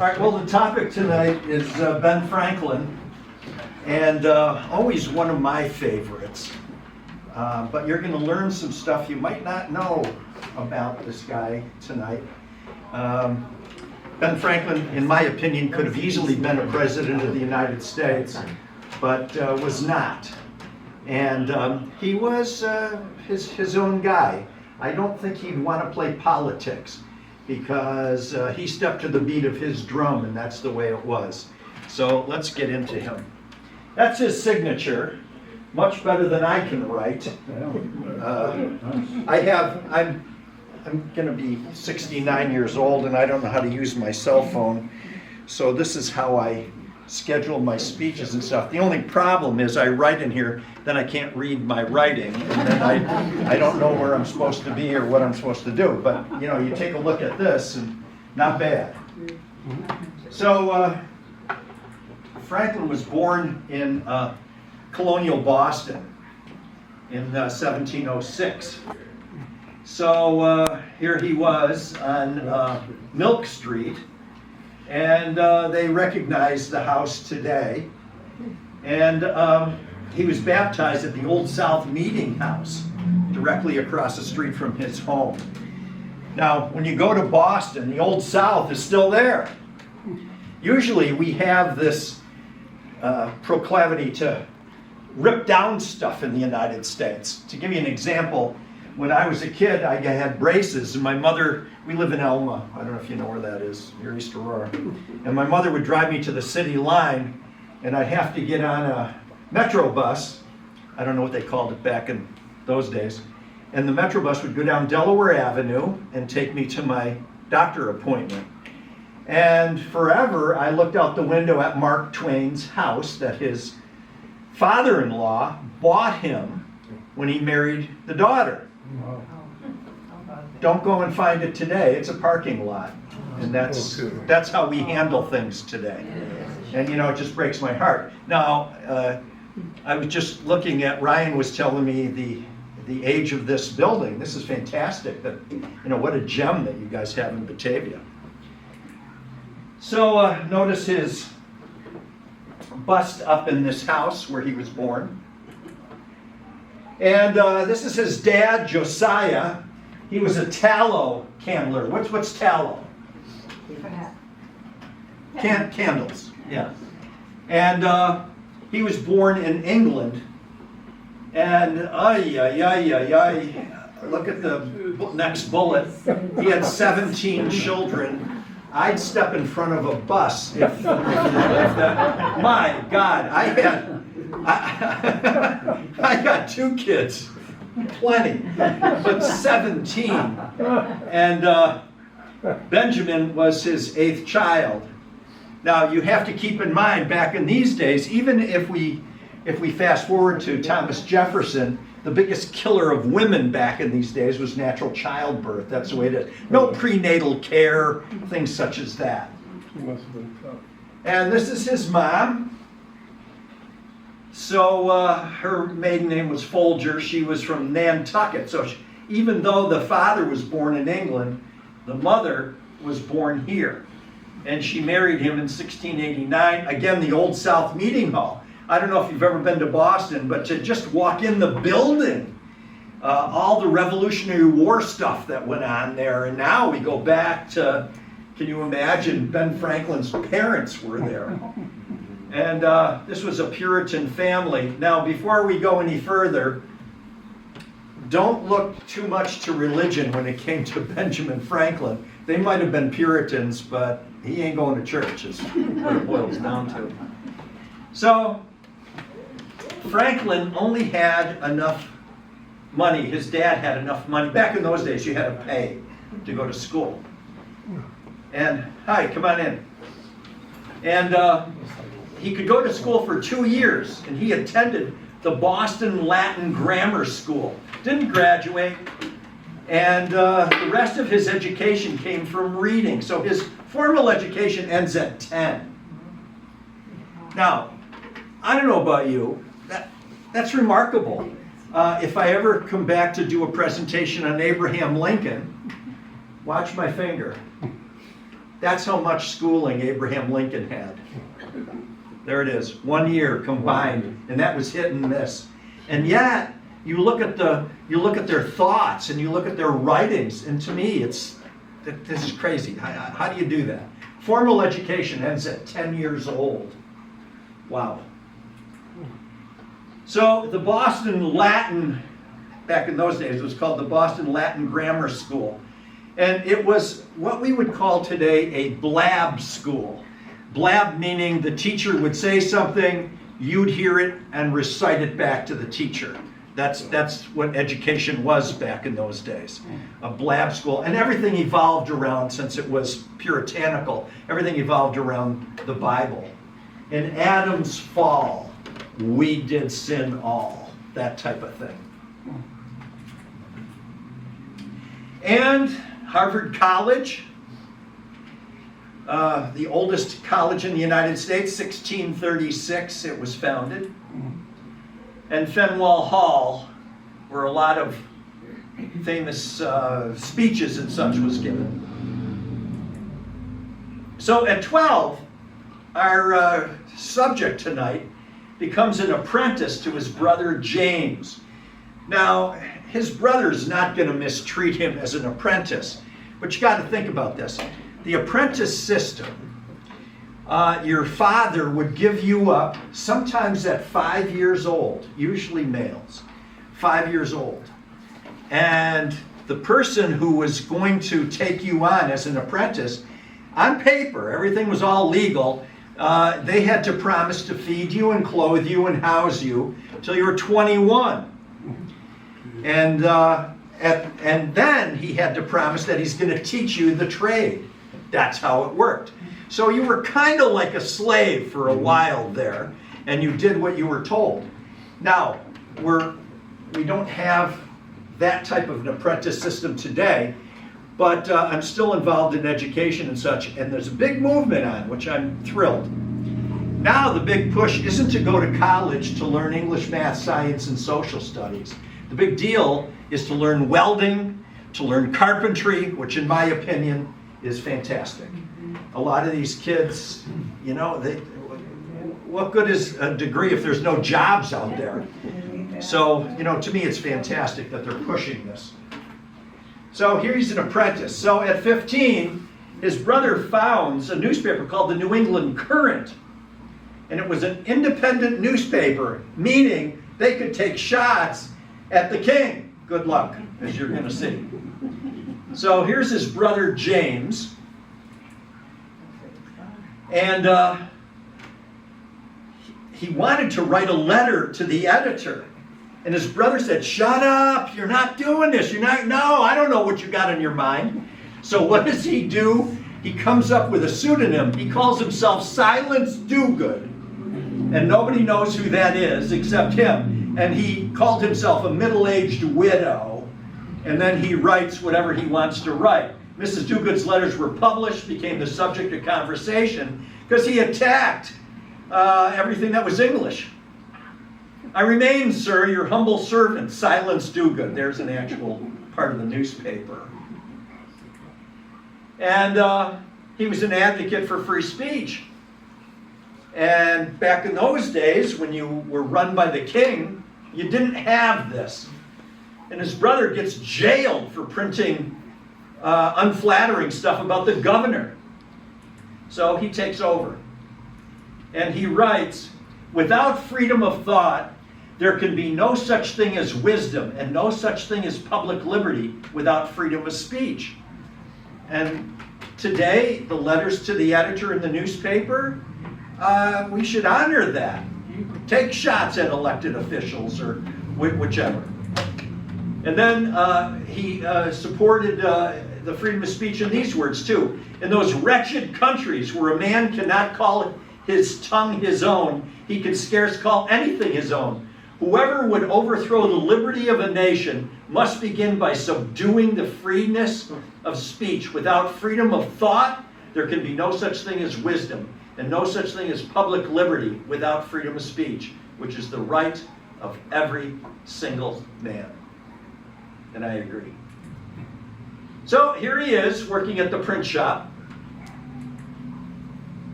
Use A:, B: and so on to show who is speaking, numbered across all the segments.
A: All right, well, the topic tonight is Ben Franklin, and always one of my favorites. But you're going to learn some stuff you might not know about this guy tonight. Ben Franklin, in my opinion, could have easily been a president of the United States, but was not. And he was his own guy. I don't think he'd want to play politics, because he stepped to the beat of his drum, and that's the way it was. So let's get into him. That's his signature, much better than I can write. I'm going to be 69 years old, and I don't know how to use my cell phone, so this is how I schedule my speeches and stuff. The only problem is I write in here, then I can't read my writing, and then I don't know where I'm supposed to be or what I'm supposed to do. But you know, you take a look at this, and not bad. So Franklin was born in colonial Boston in 1706. So here he was on Milk Street, and they recognize the house today. And he was baptized at the Old South Meeting House, directly across the street from his home. Now, when you go to Boston, the Old South is still there. Usually we have this proclivity to rip down stuff in the United States. To give you an example, when I was a kid, I had braces, and my mother, we live in Elma, I don't know if you know where that is, near East Aurora, and my mother would drive me to the city line, and I'd have to get on a Metro bus, I don't know what they called it back in those days, and the Metro bus would go down Delaware Avenue and take me to my doctor appointment. And forever, I looked out the window at Mark Twain's house that his father-in-law bought him when he married the daughter. Don't go and find it today. It's a parking lot. And that's how we handle things today. And you know, it just breaks my heart. Now, I was just looking at, Ryan was telling me the age of this building. This is fantastic. That, you know, what a gem that you guys have in Batavia. So notice his bust up in this house where he was born. And this is his dad, Josiah. He was a tallow candler. What's tallow? Candles, yeah. And he was born in England. And look at the next bullet. He had 17 children. I'd step in front of a bus if that. My God, I got 2 kids, plenty, but 17. And Benjamin was his 8th child. Now you have to keep in mind, back in these days, even if we fast forward to Thomas Jefferson, the biggest killer of women back in these days was natural childbirth. That's the way it is. No prenatal care, things such as that. And this is his mom. So her maiden name was Folger. She was from Nantucket. So even though the father was born in England, the mother was born here. And she married him in 1689. Again, the Old South Meeting Hall. I don't know if you've ever been to Boston, but to just walk in the building, all the Revolutionary War stuff that went on there. And now we go back to, can you imagine, Ben Franklin's parents were there. And this was a Puritan family. Now, before we go any further, don't look too much to religion when it came to Benjamin Franklin. They might have been Puritans, but he ain't going to church, is what it boils down to. So, Franklin only had enough money. His dad had enough money. Back in those days, you had to pay to go to school. And, hi, come on in. And he could go to school for 2 years, and he attended the Boston Latin Grammar School. Didn't graduate, and the rest of his education came from reading. So his formal education ends at 10. Now, I don't know about you, that's remarkable. If I ever come back to do a presentation on Abraham Lincoln, watch my finger. That's how much schooling Abraham Lincoln had. There it is, 1 year combined, and that was hit and miss. And yet, you look at their thoughts and you look at their writings, and to me, this is crazy. How do you do that? Formal education ends at 10 years old. Wow. So the Boston Latin, back in those days, it was called the Boston Latin Grammar School. And it was what we would call today a blab school. Blab meaning the teacher would say something, you'd hear it and recite it back to the teacher. That's what education was back in those days, a blab school. And everything evolved around, since it was puritanical, everything evolved around the Bible. In Adam's fall, we did sin all, that type of thing. And Harvard College, the oldest college in the United States, 1636 it was founded. And Fenwell Hall, where a lot of famous speeches and such was given. So at 12, our subject tonight becomes an apprentice to his brother James. Now, his brother's not going to mistreat him as an apprentice, but you got to think about this. The apprentice system, your father would give you up sometimes at 5 years old, usually males, 5 years old. And the person who was going to take you on as an apprentice, on paper, everything was all legal, they had to promise to feed you and clothe you and house you till you were 21. And then he had to promise that he's going to teach you the trade. That's how it worked. So you were kind of like a slave for a while there, and you did what you were told. Now, we don't have that type of an apprentice system today, but I'm still involved in education and such, and there's a big movement on, which I'm thrilled. Now the big push isn't to go to college to learn English, math, science, and social studies. The big deal is to learn welding, to learn carpentry, which in my opinion is fantastic. A lot of these kids, you know, what good is a degree if there's no jobs out there? So, you know, to me it's fantastic that they're pushing this. So here he's an apprentice. So at 15, his brother founds a newspaper called the New England Courant. And it was an independent newspaper, meaning they could take shots at the king. Good luck, as you're going to see. So here's his brother James. And he wanted to write a letter to the editor. And his brother said, shut up, you're not doing this. No, I don't know what you got in your mind. So what does he do? He comes up with a pseudonym. He calls himself Silence Dogood. And nobody knows who that is except him. And he called himself a middle-aged widow. And then he writes whatever he wants to write. Mrs. Dogood's letters were published, became the subject of conversation, because he attacked everything that was English. I remain, sir, your humble servant, Silence Dogood. There's an actual part of the newspaper. And he was an advocate for free speech. And back in those days, when you were run by the king, you didn't have this. And his brother gets jailed for printing unflattering stuff about the governor. So he takes over. And he writes, without freedom of thought, there can be no such thing as wisdom and no such thing as public liberty without freedom of speech. And today, the letters to the editor in the newspaper, we should honor that. Take shots at elected officials or whichever. And then he supported the freedom of speech in these words too. In those wretched countries where a man cannot call his tongue his own, he can scarce call anything his own. Whoever would overthrow the liberty of a nation must begin by subduing the freeness of speech. Without freedom of thought, there can be no such thing as wisdom, and no such thing as public liberty without freedom of speech, which is the right of every single man. And I agree. So here he is working at the print shop,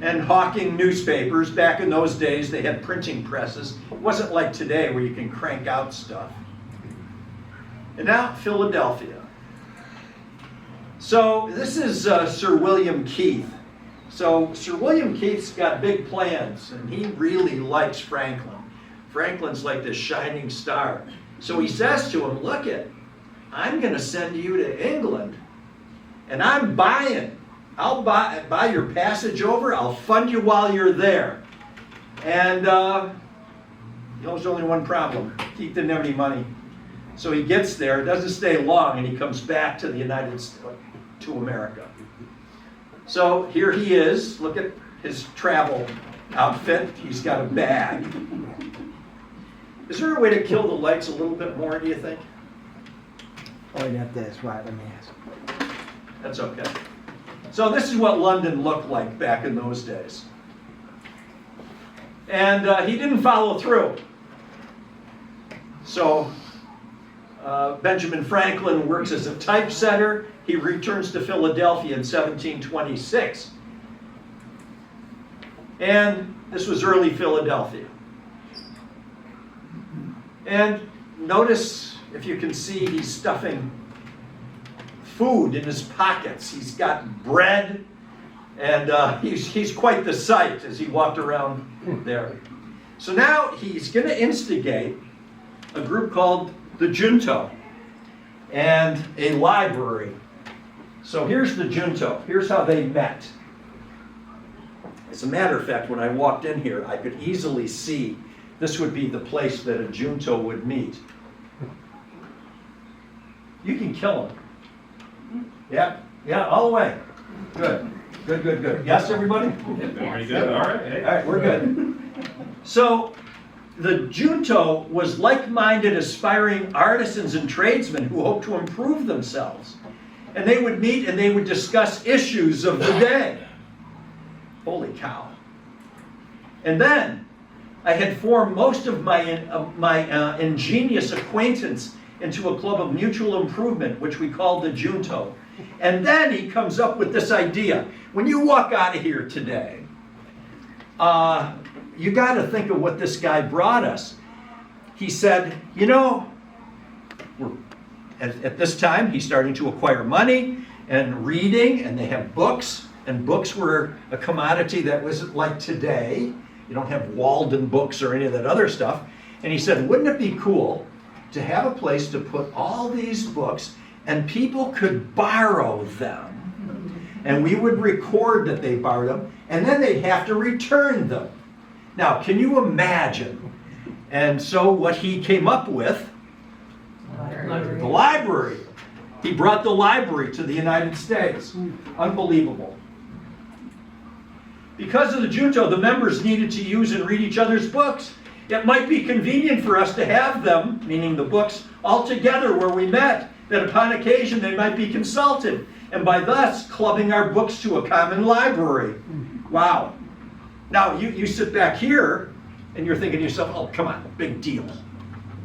A: and hawking newspapers. Back in those days, they had printing presses. It wasn't like today where you can crank out stuff. And now, Philadelphia. So this is Sir William Keith. So Sir William Keith's got big plans, and he really likes Franklin. Franklin's like this shining star. So he says to him, look it, I'm going to send you to England, and I'm buying. I'll buy your passage over. I'll fund you while you're there. And there's only one problem. Keith didn't have any money. So he gets there, doesn't stay long, and he comes back to the United States, to America. So here he is. Look at his travel outfit. He's got a bag. Is there a way to kill the lights a little bit more, do you think?
B: Oh, you have to ask, right, let me ask.
A: That's okay. So this is what London looked like back in those days. And he didn't follow through. So Benjamin Franklin works as a typesetter. He returns to Philadelphia in 1726. And this was early Philadelphia. And notice, if you can see, he's stuffing food in his pockets. He's got bread, and he's quite the sight as he walked around there. So now he's going to instigate a group called the Junto and a library. So here's the Junto. Here's how they met. As a matter of fact, when I walked in here, I could easily see this would be the place that a Junto would meet. You can kill him. Yeah, all the way. Good. Yes, everybody?
C: Very good. All right.
A: All right, we're good. So the Junto was like-minded, aspiring artisans and tradesmen who hoped to improve themselves. And they would meet and they would discuss issues of the day. Holy cow. And then I had formed most of my ingenious acquaintance into a club of mutual improvement, which we called the Junto. And then he comes up with this idea. When you walk out of here today, you got to think of what this guy brought us. He said, you know, at this time, he's starting to acquire money and reading, and they have books. And books were a commodity that wasn't like today. You don't have Walden books or any of that other stuff. And he said, wouldn't it be cool to have a place to put all these books and people could borrow them? And we would record that they borrowed them, and then they'd have to return them. Now, can you imagine? And so what he came up with, the library. He brought the library to the United States. Unbelievable. Because of the Junto, the members needed to use and read each other's books. It might be convenient for us to have them, meaning the books, all together where we met, that upon occasion they might be consulted, and by thus clubbing our books to a common library. Wow. Now, you sit back here, and you're thinking to yourself, oh, come on, big deal.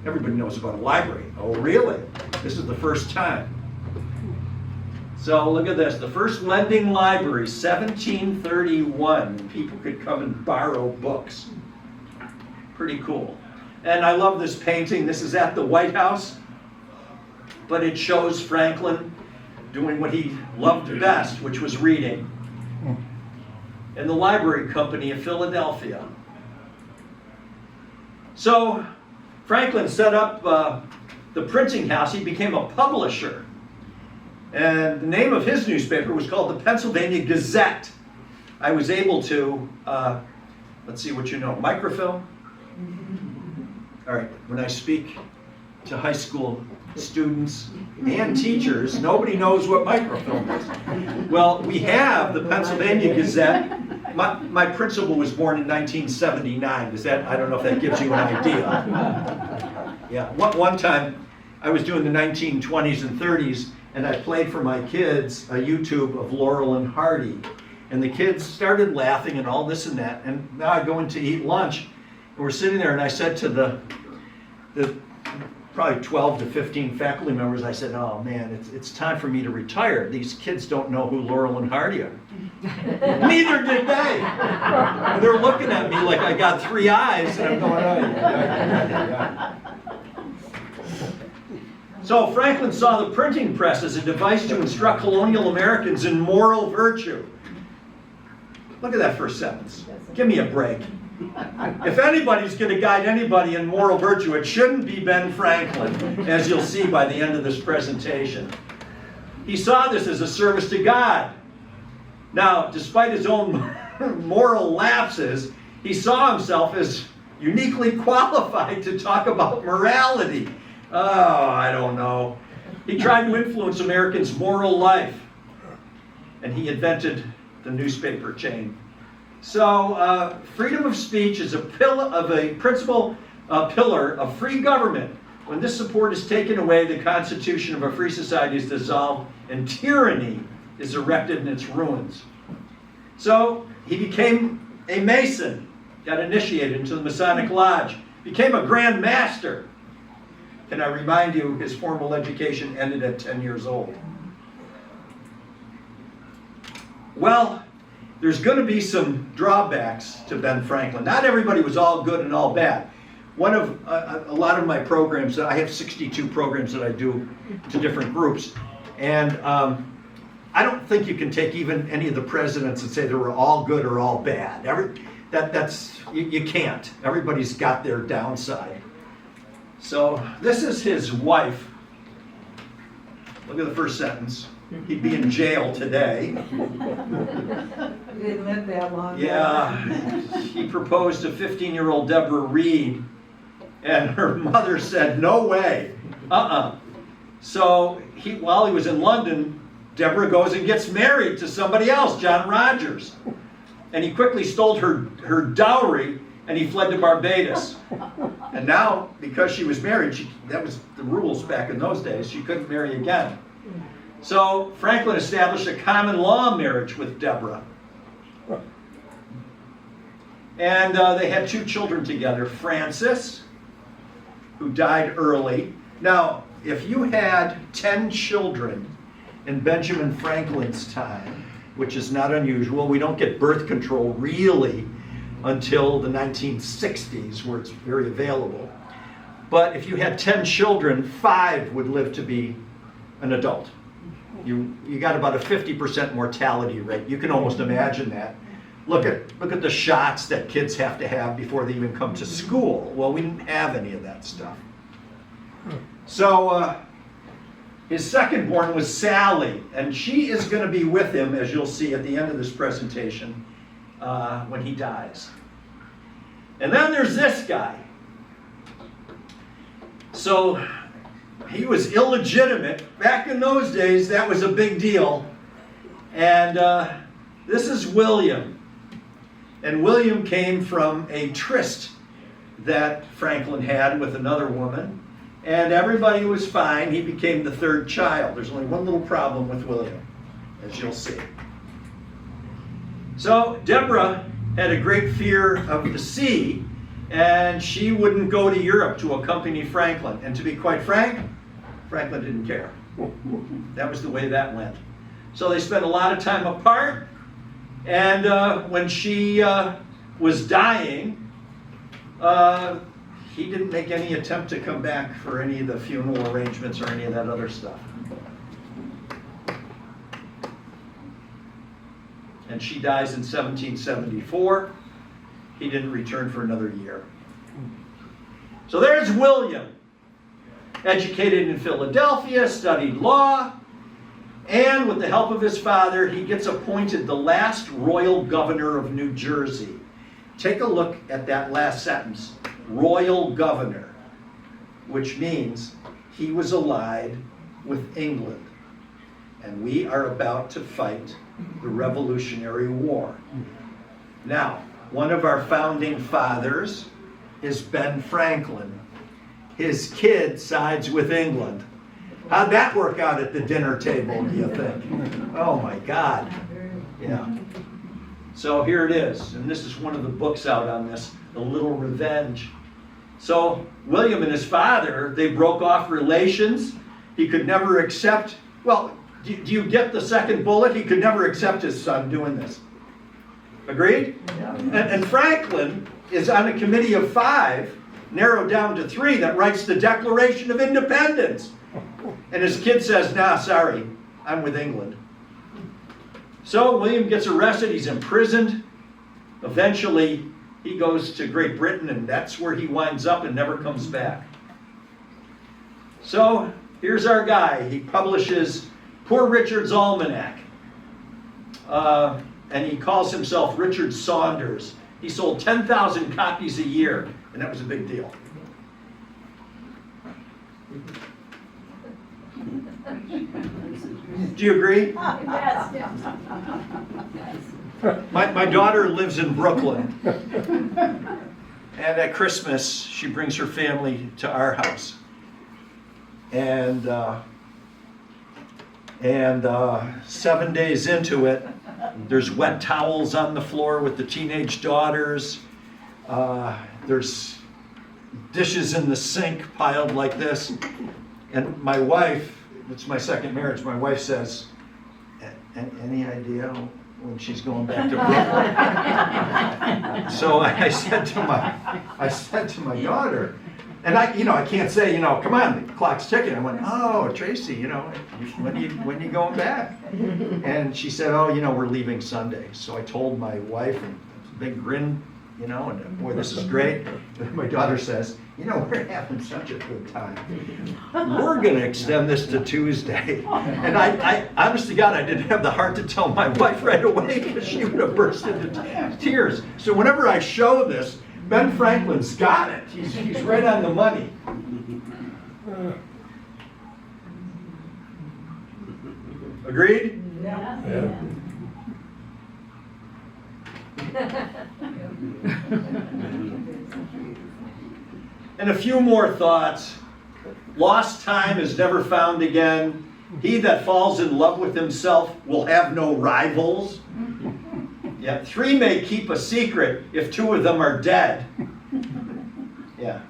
A: Everybody knows about a library. Oh, really? This is the first time. So look at this. The first lending library, 1731. People could come and borrow books. Pretty cool. And I love this painting. This is at the White House, but it shows Franklin doing what he loved best, which was reading. And the Library Company of Philadelphia. So Franklin set up the printing house. He became a publisher. And the name of his newspaper was called the Pennsylvania Gazette. I was able to, let's see what you know, microfilm? All right, when I speak to high school students and teachers, nobody knows what microfilm is. Well, we have the Pennsylvania Gazette. My principal was born in 1979. I don't know if that gives you an idea. Yeah, one time I was doing the 1920s and 30s, and I played for my kids a YouTube of Laurel and Hardy. And the kids started laughing and all this and that. And now I go in to eat lunch, and we're sitting there, and I said to the probably 12 to 15 faculty members, I said, oh man, it's time for me to retire. These kids don't know who Laurel and Hardy are. Neither did they. And they're looking at me like I got 3 eyes, and I'm going, oh, yeah. So Franklin saw the printing press as a device to instruct colonial Americans in moral virtue. Look at that first sentence. Give me a break. If anybody's going to guide anybody in moral virtue, it shouldn't be Ben Franklin, as you'll see by the end of this presentation. He saw this as a service to God. Now, despite his own moral lapses, he saw himself as uniquely qualified to talk about morality. Oh, I don't know. He tried to influence Americans' moral life, and he invented the newspaper chain. So, freedom of speech is a principal pillar of free government. When this support is taken away, the constitution of a free society is dissolved, and tyranny is erected in its ruins. So, he became a Mason, got initiated into the Masonic Lodge, became a Grand Master. Can I remind you, his formal education ended at 10 years old. Well, there's going to be some drawbacks to Ben Franklin. Not everybody was all good and all bad. One of a lot of my programs, I have 62 programs that I do to different groups, and I don't think you can take even any of the presidents and say they were all good or all bad. You can't. Everybody's got their downside. So this is his wife. Look at the first sentence. He'd be in jail today.
D: He didn't live that long.
A: Yeah, he proposed to 15-year-old Deborah Reed, and her mother said, no way, So while he was in London, Deborah goes and gets married to somebody else, John Rogers. And he quickly stole her dowry, and he fled to Barbados. And now, because she was married, that was the rules back in those days, she couldn't marry again. So Franklin established a common law marriage with Deborah. And they had 2 children together, Francis, who died early. Now, if you had 10 children in Benjamin Franklin's time, which is not unusual, we don't get birth control really until the 1960s, where it's very available. But if you had 10 children, 5 would live to be an adult. You got about a 50% mortality rate. You can almost imagine that. Look at the shots that kids have to have before they even come to school. Well, we didn't have any of that stuff. So his second born was Sally, and she is going to be with him, as you'll see at the end of this presentation, when he dies. And then there's this guy. So he was illegitimate. Back in those days, that was a big deal. And this is William. And William came from a tryst that Franklin had with another woman. And everybody was fine. He became the 3rd child. There's only one little problem with William, as you'll see. So Deborah had a great fear of the sea, and she wouldn't go to Europe to accompany Franklin. And to be quite frank, Franklin didn't care. That was the way that went. So they spent a lot of time apart, and when she was dying, he didn't make any attempt to come back for any of the funeral arrangements or any of that other stuff. And she dies in 1774. He didn't return for another year. So there's William. Educated in Philadelphia, studied law, and with the help of his father, he gets appointed the last royal governor of New Jersey. Take a look at that last sentence, royal governor, which means he was allied with England. And we are about to fight the Revolutionary War. Now, one of our founding fathers is Ben Franklin. His kid sides with England. How'd that work out at the dinner table, do you think? Oh my God. Yeah. So here it is, and this is one of the books out on this, The Little Revenge. So William and his father, they broke off relations. He could never accept, well, do you get the second bullet? He could never accept his son doing this. Agreed? And Franklin is on a committee of 5, narrowed down to 3, that writes the Declaration of Independence. And his kid says, nah, sorry, I'm with England. So William gets arrested, he's imprisoned. Eventually, he goes to Great Britain, and that's where he winds up and never comes back. So here's our guy. He publishes Poor Richard's Almanac. And he calls himself Richard Saunders. He sold 10,000 copies a year, and that was a big deal. Do you agree?
E: Yes.
A: My daughter lives in Brooklyn. And at Christmas, she brings her family to our house. And 7 days into it, there's wet towels on the floor with the teenage daughters. There's dishes in the sink piled like this. And my wife, it's my second marriage, my wife says, any idea when she's going back to Brooklyn? So I said to my daughter, and I can't say, come on, the clock's ticking. I went, oh, Tracy, when you going back? And she said, oh, we're leaving Sunday. So I told my wife, and big grin, and boy, this is great. My daughter says, we're having such a good time. We're going to extend this to Tuesday. And I honest to God, I didn't have the heart to tell my wife right away because she would have burst into tears. So whenever I show this, Ben Franklin's got it. He's right on the money. Agreed?
E: Yeah.
A: And a few more thoughts. Lost time is never found again. He that falls in love with himself will have no rivals. Yeah, 3 may keep a secret if 2 of them are dead. Yeah.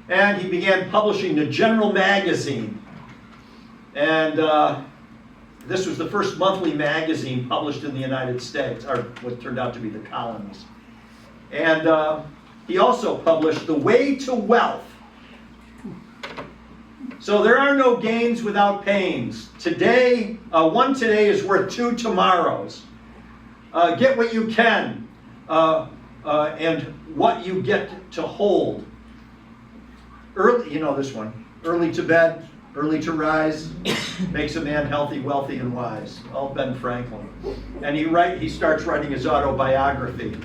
A: And he began publishing the General Magazine. And this was the first monthly magazine published in the United States, or what turned out to be the colonies. And he also published The Way to Wealth. So there are no gains without pains. Today, one today is worth 2 tomorrows. Get what you can, and what you get to hold. Early, this one. Early to bed, early to rise, makes a man healthy, wealthy, and wise. All Ben Franklin. And he starts writing his autobiography.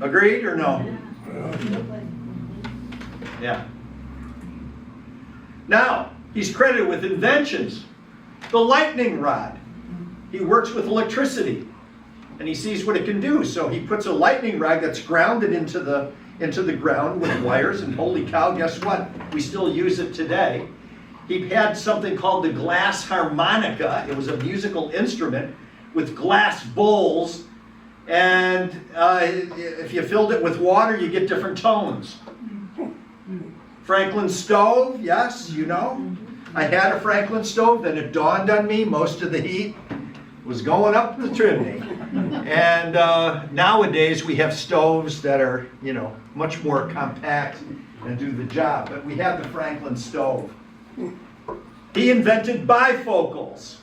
A: Agreed or no? Yeah. Now, he's credited with inventions. The lightning rod. He works with electricity, and he sees what it can do. So he puts a lightning rod that's grounded into the ground with wires, and holy cow, guess what? We still use it today. He had something called the glass harmonica. It was a musical instrument with glass bowls. And if you filled it with water, you get different tones. Franklin stove, yes, I had a Franklin stove, then it dawned on me most of the heat was going up the chimney. And nowadays we have stoves that are, much more compact and do the job. But we have the Franklin stove. He invented bifocals,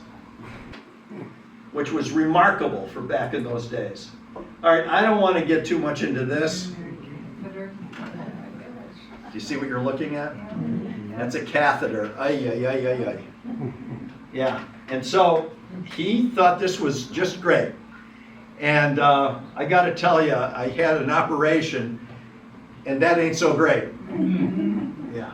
A: which was remarkable for back in those days. All right, I don't want to get too much into this. Do you see what you're looking at? That's a catheter. Ay. Yeah, and so he thought this was just great. And I got to tell you, I had an operation, and that ain't so great. Yeah.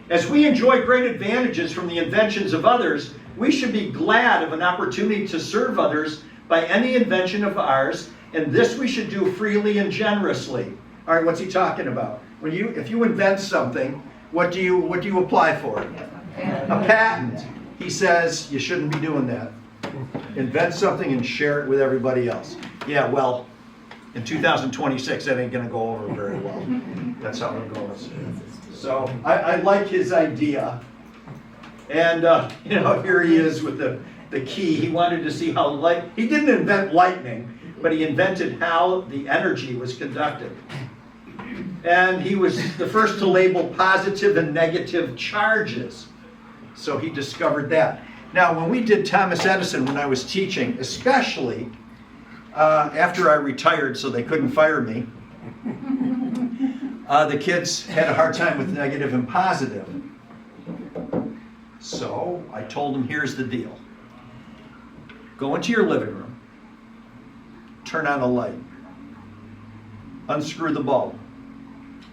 A: As we enjoy great advantages from the inventions of others, we should be glad of an opportunity to serve others by any invention of ours, and this we should do freely and generously. All right, what's he talking about? If you invent something, what do you apply for? A patent. He says you shouldn't be doing that. Invent something and share it with everybody else. Yeah, well, in 2026, that ain't gonna go over very well. That's how it goes. So I like his idea. And, here he is with the key. He wanted to see how he didn't invent lightning, but he invented how the energy was conducted. And he was the first to label positive and negative charges. So he discovered that. Now, when we did Thomas Edison, when I was teaching, especially after I retired so they couldn't fire me, the kids had a hard time with negative and positive. So I told them, here's the deal. Go into your living room, turn on a light, unscrew the bulb,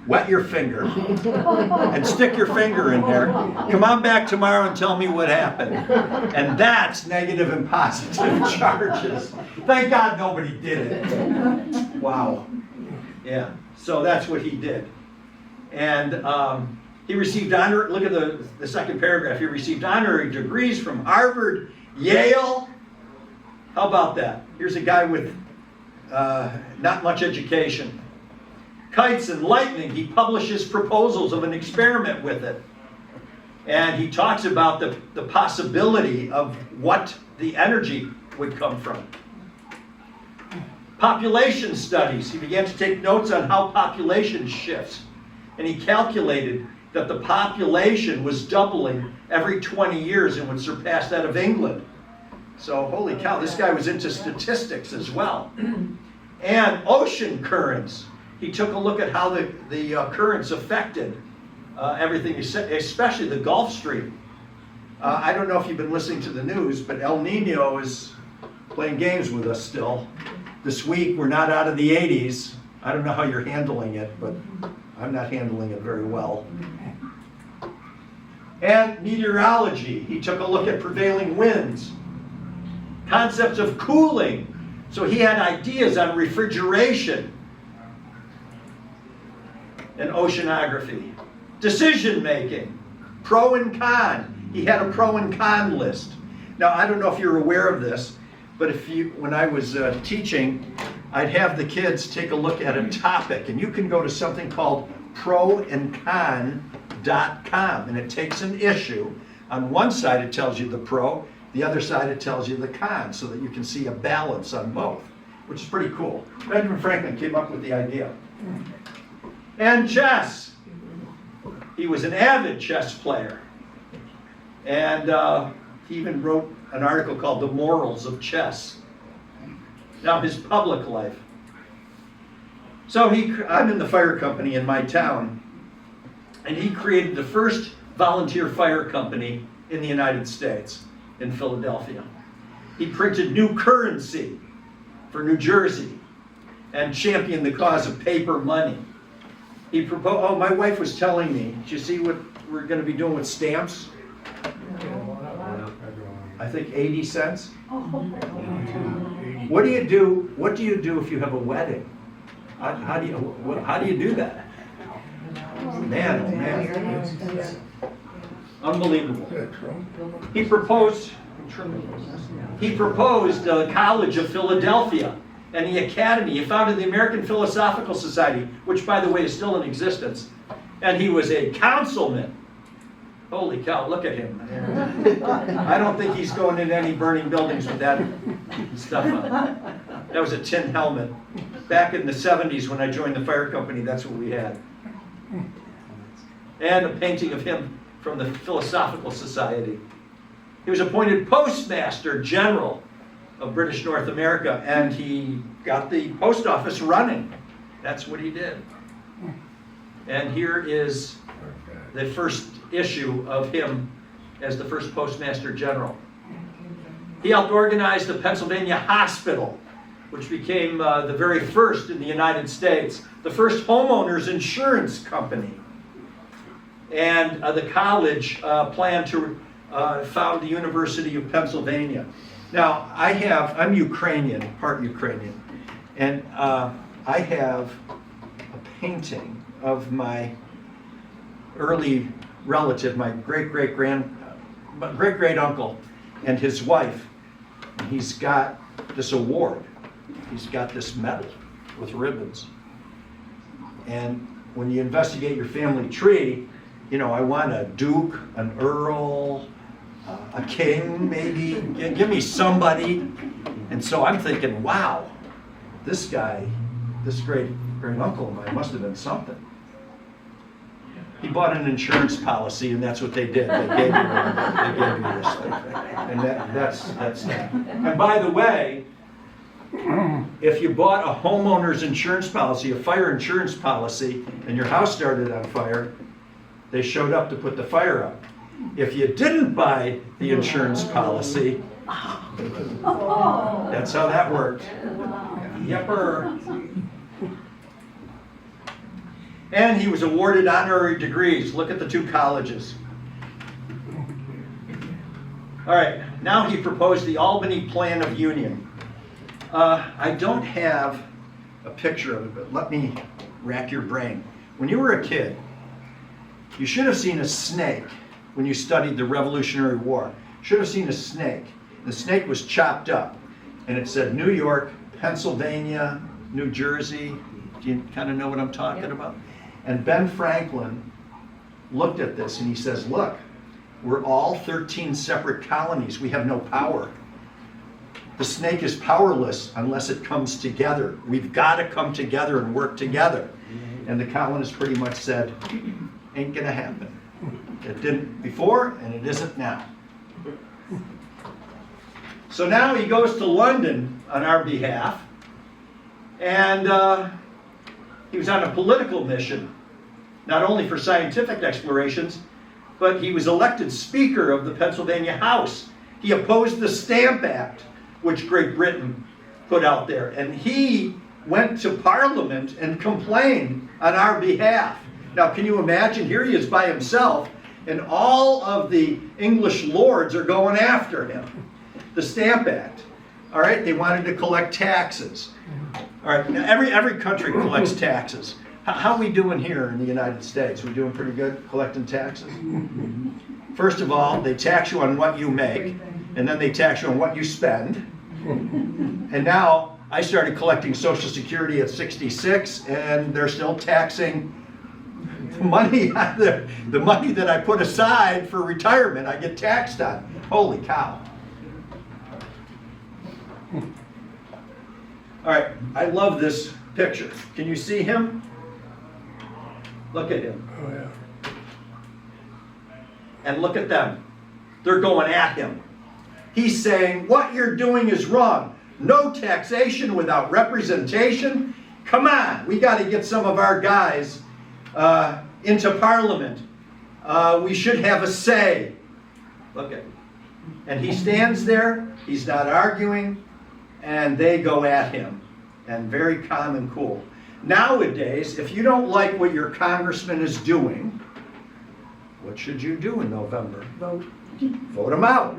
A: wet your finger, and stick your finger in there. Come on back tomorrow and tell me what happened. And that's negative and positive charges. Thank God nobody did it. Wow. Yeah, so that's what he did. And he received look at the second paragraph, he received honorary degrees from Harvard, Yale. How about that? Here's a guy with not much education. Kites and lightning, he publishes proposals of an experiment with it. And he talks about the possibility of what the energy would come from. Population studies, he began to take notes on how population shifts. And he calculated that the population was doubling every 20 years and would surpass that of England. So, holy cow, this guy was into statistics as well. And ocean currents. He took a look at how the currents affected everything, especially the Gulf Stream. I don't know if you've been listening to the news, but El Nino is playing games with us still. This week, we're not out of the 80s. I don't know how you're handling it, but I'm not handling it very well. And meteorology. He took a look at prevailing winds. Concepts of cooling. So he had ideas on refrigeration and oceanography. Decision making. Pro and con. He had a pro and con list. Now, I don't know if you're aware of this, but when I was teaching, I'd have the kids take a look at a topic, and you can go to something called proandcon.com, and it takes an issue. On one side it tells you the pro, the other side it tells you the con, so that you can see a balance on both, which is pretty cool. Benjamin Franklin came up with the idea. And chess. He was an avid chess player. And he even wrote an article called The Morals of Chess. Now his public life. So I'm in the fire company in my town, and he created the first volunteer fire company in the United States, in Philadelphia. He printed new currency for New Jersey and championed the cause of paper money. He proposed, my wife was telling me, did you see what we're going to be doing with stamps? I think 80 cents. What do you do if you have a wedding? How do you do that? Man. Unbelievable. He proposed the College of Philadelphia and the Academy. He founded the American Philosophical Society, which, by the way, is still in existence. And he was a councilman. Holy cow, look at him. I don't think he's going into any burning buildings with that stuff on. That was a tin helmet. Back in the 70s when I joined the fire company, that's what we had. And a painting of him from the Philosophical Society. He was appointed Postmaster General of British North America, and he got the post office running. That's what he did. And here is the first issue of him as the first Postmaster General. He helped organize the Pennsylvania Hospital, which became the very first in the United States, the first homeowners insurance company. And the college planned to found the University of Pennsylvania. Now, I'm Ukrainian, part Ukrainian, and I have a painting of my early relative, my great-great-uncle and his wife. he's got this award. He's got this medal with ribbons. And when you investigate your family tree, you know, I want a duke, an earl, a king, maybe. Give me somebody. And so I'm thinking, wow, this guy, this great uncle of mine must have been something. He bought an insurance policy, and that's what they did. They gave me this thing. And that's that. And by the way, if you bought a homeowner's insurance policy, a fire insurance policy, and your house started on fire, they showed up to put the fire out. If you didn't buy the insurance policy, that's how that worked. Yepper. And he was awarded honorary degrees. Look at the two colleges. All right, now he proposed the Albany Plan of Union. I don't have a picture of it, but let me rack your brain. When you were a kid, you should have seen a snake when you studied the Revolutionary War. Should have seen a snake. The snake was chopped up, and it said New York, Pennsylvania, New Jersey. Do you kind of know what I'm talking about? And Ben Franklin looked at this and he says, look, we're all 13 separate colonies. We have no power. The snake is powerless unless it comes together. We've got to come together and work together. And the colonists pretty much said, ain't gonna happen. It didn't before and it isn't now. So now he goes to London on our behalf, and he was on a political mission, not only for scientific explorations, but he was elected Speaker of the Pennsylvania House. He opposed the Stamp Act, which Great Britain put out there, and he went to Parliament and complained on our behalf. Now, can you imagine? Here he is by himself, and all of the English lords are going after him. The Stamp Act. All right, they wanted to collect taxes. All right, now every country collects taxes. How are we doing here in the United States? We doing pretty good collecting taxes? First of all, they tax you on what you make, and then they tax you on what you spend. And now I started collecting Social Security at 66, and they're still taxing the money that I put aside for retirement. I get taxed on. Holy cow! All right, I love this picture. Can you see him? Look at him.
E: Oh, yeah.
A: And look at them. They're going at him. He's saying, what you're doing is wrong. No taxation without representation. Come on, we got to get some of our guys into Parliament. We should have a say. Look at him. And he stands there, he's not arguing, and they go at him. And very calm and cool. Nowadays, if you don't like what your congressman is doing, what should you do in November?
D: Vote.
A: Vote him out.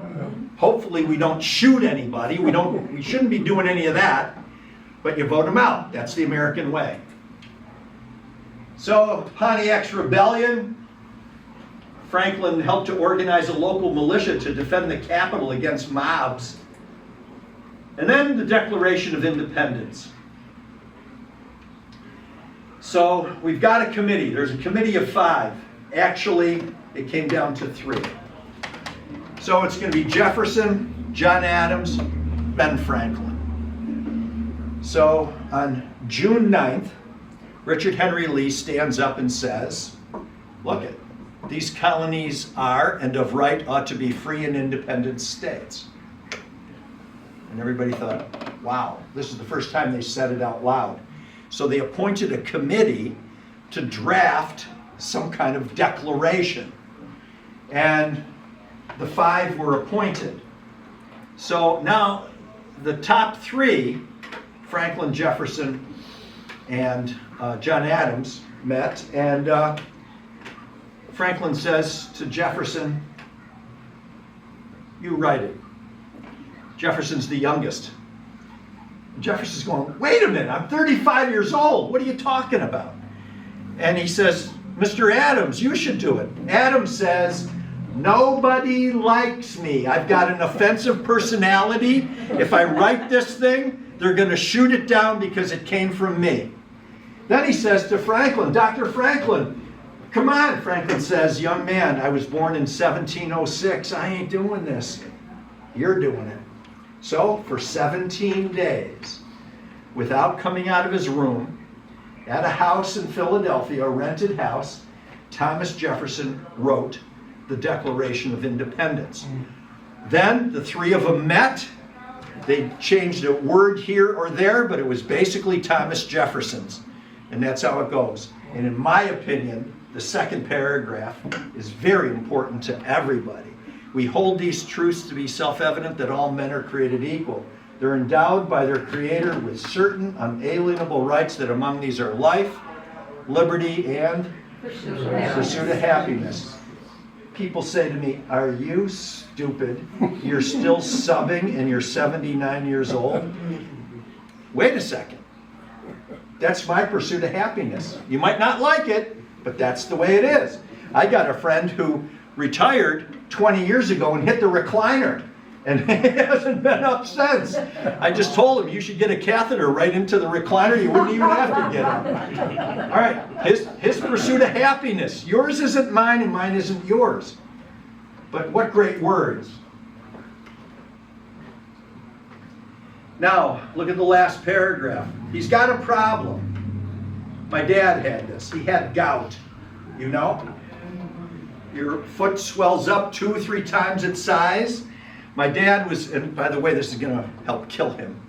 A: Hopefully we don't shoot anybody. We shouldn't be doing any of that. But you vote him out. That's the American way. So Pontiac's rebellion, Franklin helped to organize a local militia to defend the capital against mobs. And then the Declaration of Independence. So we've got a committee. There's a committee of 5. Actually, it came down to 3. So it's going to be Jefferson, John Adams, Ben Franklin. So on June 9th, Richard Henry Lee stands up and says, look it, these colonies are and of right ought to be free and independent states. And everybody thought, wow, this is the first time they said it out loud. So they appointed a committee to draft some kind of declaration. And the 5 were appointed. So now the top 3, Franklin, Jefferson, and John Adams, met. And Franklin says to Jefferson, you write it. Jefferson's the youngest. Jefferson's going, wait a minute, I'm 35 years old. What are you talking about? And he says, Mr. Adams, you should do it. Adams says, Nobody likes me. I've got an offensive personality. If I write this thing, they're going to shoot it down because it came from me. Then he says to Franklin, Dr. Franklin, come on. Franklin says, young man, I was born in 1706. I ain't doing this. You're doing it. So for 17 days, without coming out of his room, at a house in Philadelphia, a rented house, Thomas Jefferson wrote the Declaration of Independence. Then the three of them met. They changed a word here or there, but it was basically Thomas Jefferson's. And that's how it goes. And in my opinion, the second paragraph is very important to everybody. We hold these truths to be self-evident that all men are created equal. They're endowed by their Creator with certain unalienable rights, that among these are life, liberty, and pursuit of happiness. People say to me, are you stupid? You're still subbing and you're 79 years old? Wait a second. That's my pursuit of happiness. You might not like it, but that's the way it is. I got a friend who retired 20 years ago and hit the recliner, and he hasn't been up since. I just told him, you should get a catheter right into the recliner. You wouldn't even have to get up. All right, his pursuit of happiness. Yours isn't mine and mine isn't yours. But what great words. Now, look at the last paragraph. He's got a problem. My dad had this. He had gout, you know? Your foot swells up 2 or 3 times its size. My dad was, and by the way, this is going to help kill him,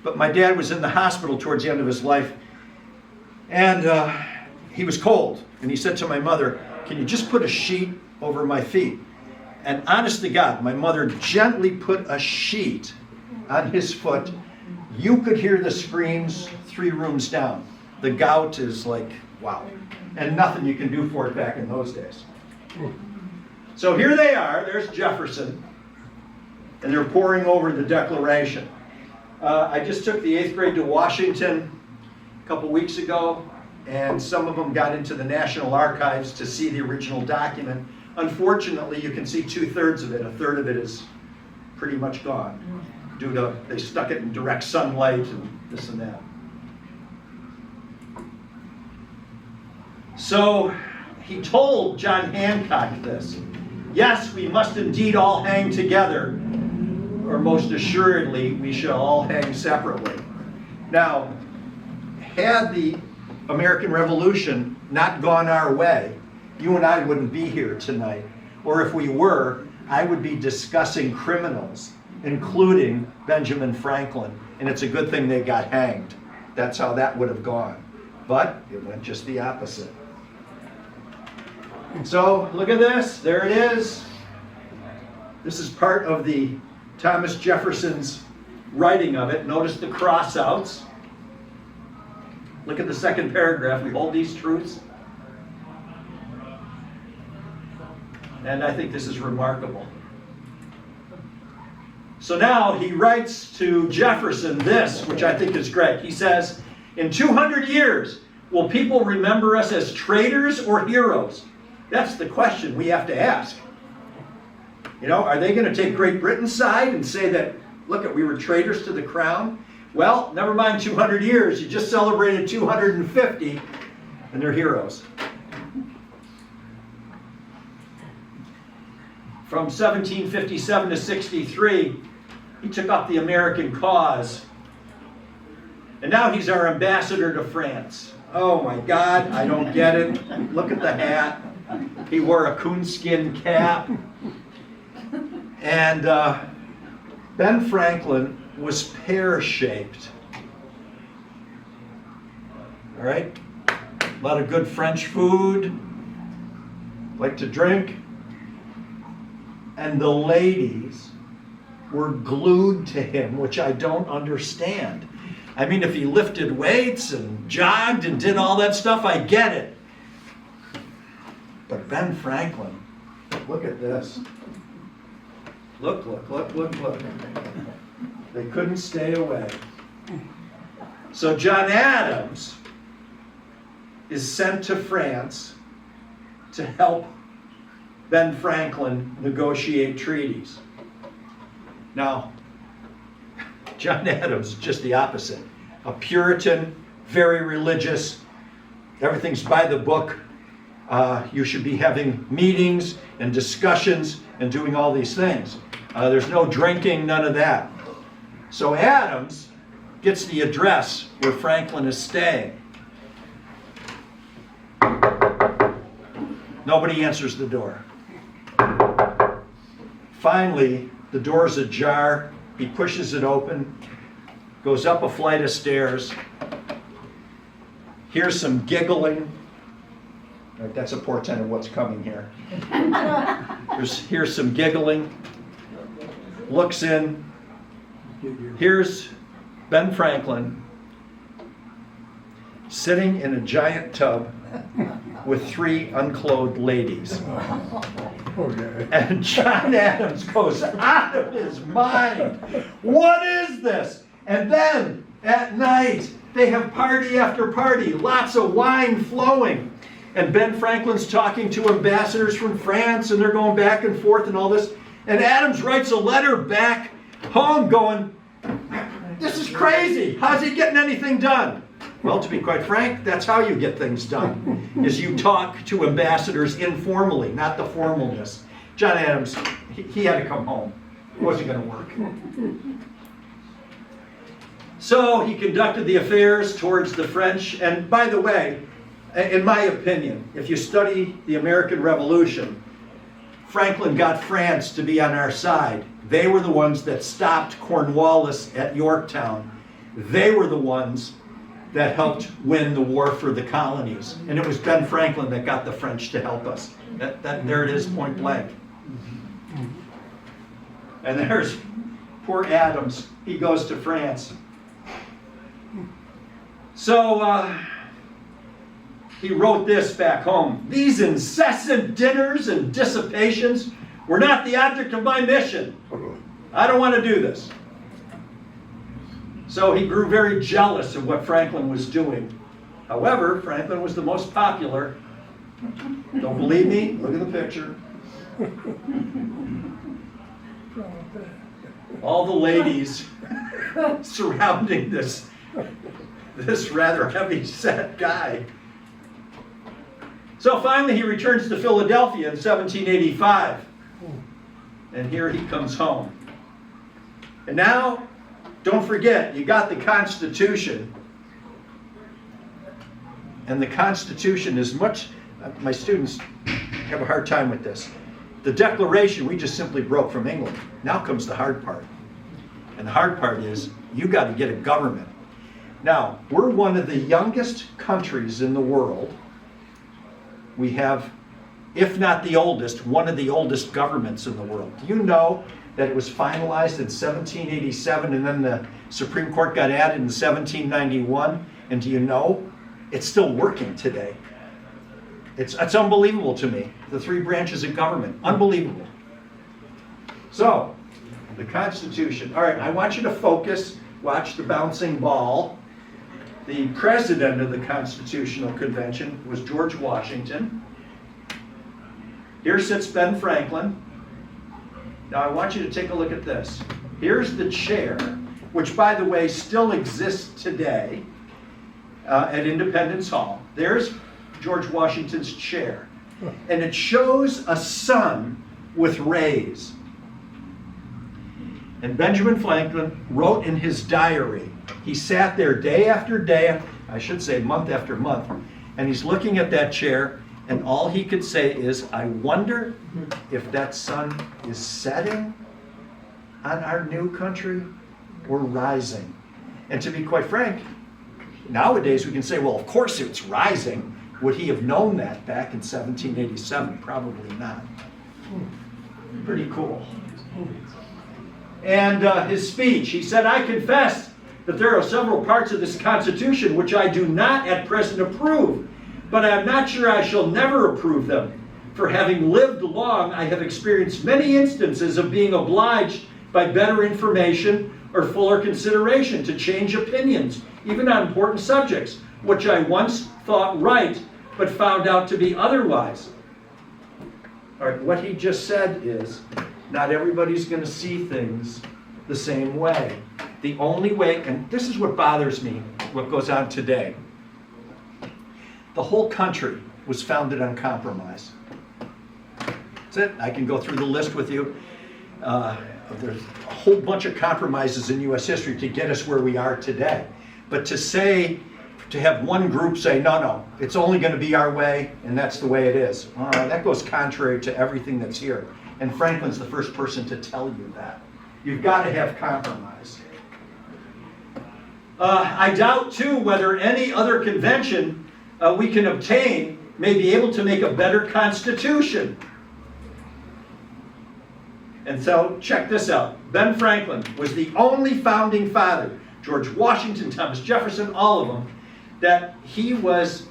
A: but my dad was in the hospital towards the end of his life, and he was cold. And he said to my mother, can you just put a sheet over my feet? And honest to God, my mother gently put a sheet on his foot. You could hear the screams 3 rooms down. The gout is like, wow. And nothing you can do for it back in those days. So here they are. There's Jefferson. And they're poring over the Declaration. I just took the 8th grade to Washington a couple weeks ago, and some of them got into the National Archives to see the original document. Unfortunately, you can see 2/3 of it. 1/3 of it is pretty much gone due to they stuck it in direct sunlight and this and that. So he told John Hancock this. Yes, we must indeed all hang together, or most assuredly, we shall all hang separately. Now, had the American Revolution not gone our way, you and I wouldn't be here tonight. Or if we were, I would be discussing criminals, including Benjamin Franklin. And it's a good thing they got hanged. That's how that would have gone. But it went just the opposite. So, look at this. There it is. This is part of the Thomas Jefferson's writing of it. Notice the cross-outs. Look at the second paragraph. We hold these truths. And I think this is remarkable. So now he writes to Jefferson this, which I think is great. He says, in 200 years, will people remember us as traitors or heroes? That's the question we have to ask. You know, are they going to take Great Britain's side and say that, look, we were traitors to the crown? Well, never mind 200 years. You just celebrated 250, and they're heroes. From 1757 to 63, he took up the American cause. And now he's our ambassador to France. Oh my God, I don't get it. Look at the hat. He wore a coonskin cap. And Ben Franklin was pear-shaped. All right? A lot of good French food. Like to drink. And the ladies were glued to him, which I don't understand. I mean, if he lifted weights and jogged and did all that stuff, I get it. But Ben Franklin, look at this. Look, look, look, look, look. They couldn't stay away. So John Adams is sent to France to help Ben Franklin negotiate treaties. Now, John Adams, just the opposite. A Puritan, very religious, everything's by the book. You should be having meetings and discussions and doing all these things. There's no drinking, none of that. So Adams gets the address where Franklin is staying. Nobody answers the door. Finally, the door's ajar. He pushes it open, goes up a flight of stairs, hears some giggling. Right, that's a portent of what's coming here. Here's some giggling, looks in, here's Ben Franklin sitting in a giant tub with 3 unclothed ladies.
E: Okay.
A: And John Adams goes out of his mind. What is this? And then at night, they have party after party, lots of wine flowing. And Ben Franklin's talking to ambassadors from France, and they're going back and forth and all this. And Adams writes a letter back home going, this is crazy. How's he getting anything done? Well, to be quite frank, that's how you get things done, is you talk to ambassadors informally, not the formalness. John Adams, he had to come home. It wasn't going to work. So he conducted the affairs towards the French. And by the way, in my opinion, if you study the American Revolution, Franklin got France to be on our side. They were the ones that stopped Cornwallis at Yorktown. They were the ones that helped win the war for the colonies. And it was Ben Franklin that got the French to help us. There it is, point blank. And there's poor Adams. He goes to France. So he wrote this back home. These incessant dinners and dissipations were not the object of my mission. I don't want to do this. So he grew very jealous of what Franklin was doing. However, Franklin was the most popular. Don't believe me? Look at the picture. All the ladies surrounding this rather heavy-set guy. So finally he returns to Philadelphia in 1785. And here he comes home. And now, don't forget, you got the Constitution. And the Constitution is much, my students have a hard time with this. The Declaration, we just simply broke from England. Now comes the hard part. And the hard part is, you got to get a government. Now, we're one of the youngest countries in the world. We have, if not the oldest, one of the oldest governments in the world. Do you know that it was finalized in 1787 and then the Supreme Court got added in 1791? And do you know, it's still working today. It's unbelievable to me, the 3 branches of government. Unbelievable. So, the Constitution. All right, I want you to focus, watch the bouncing ball. The president of the Constitutional Convention was George Washington. Here sits Ben Franklin. Now I want you to take a look at this. Here's the chair, which by the way still exists today at Independence Hall. There's George Washington's chair. And it shows a sun with rays. And Benjamin Franklin wrote in his diary, he sat there day after day, I should say month after month, and he's looking at that chair, and all he could say is, I wonder if that sun is setting on our new country or rising. And to be quite frank, nowadays we can say, well, of course it's rising. Would he have known that back in 1787? Probably not. Pretty cool. And his speech, he said, I confess that there are several parts of this Constitution which I do not at present approve, but I am not sure I shall never approve them. For having lived long, I have experienced many instances of being obliged by better information or fuller consideration to change opinions, even on important subjects, which I once thought right, but found out to be otherwise. All right, what he just said is, not everybody's going to see things the same way. The only way, and this is what bothers me, what goes on today. The whole country was founded on compromise. That's it. I can go through the list with you. There's a whole bunch of compromises in U.S. history to get us where we are today. But to have one group say, no, it's only going to be our way, and that's the way it is. That goes contrary to everything that's here. And Franklin's the first person to tell you that. You've got to have compromise. I doubt, too, whether any other convention we can obtain may be able to make a better constitution. And so, check this out. Ben Franklin was the only founding father, George Washington, Thomas Jefferson, all of them, that he was